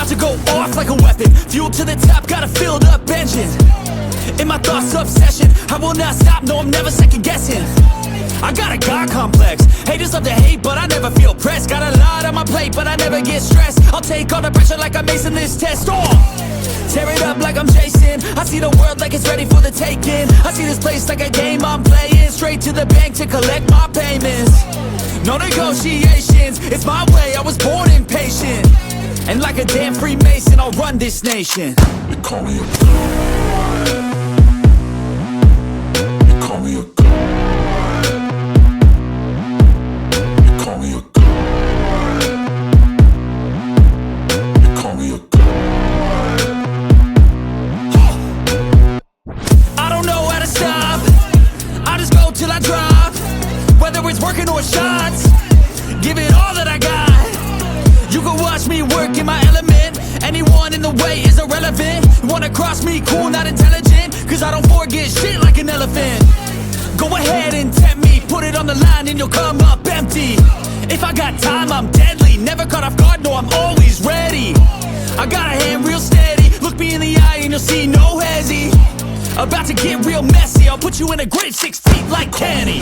about to go off like a weapon. Fuel to the top, got a filled up engine. In my thoughts, obsession, I will not stop, no, I'm never second guessing. I got a God complex, haters love to hate, but I never feel pressed. Got a lot on my plate, but I never get stressed. I'll take all the pressure like I'm acing this test. Tear it up like I'm Jason. I see the world like it's ready for the taking. I see this place like a game I'm playing. Straight to the bank to collect my payments. No negotiations, it's my way, I was born impatient. And like a damn Freemason, I'll run this nation. They call me a god. They call me a god. They call me a god. They call me a god. I don't know how to stop, I just go till I drop. Whether it's working or shots, give it all that I got. You can watch me work in my element. Anyone in the way is irrelevant. You wanna cross me, cool, not intelligent, cause I don't forget shit like an elephant. Go ahead and tempt me, put it on the line and you'll come up empty. If I got time, I'm deadly, never caught off guard, no, I'm always ready. I got a hand real steady, look me in the eye and you'll see no hezzy. About to get real messy, I'll put you in a grave 6 feet like Kenny.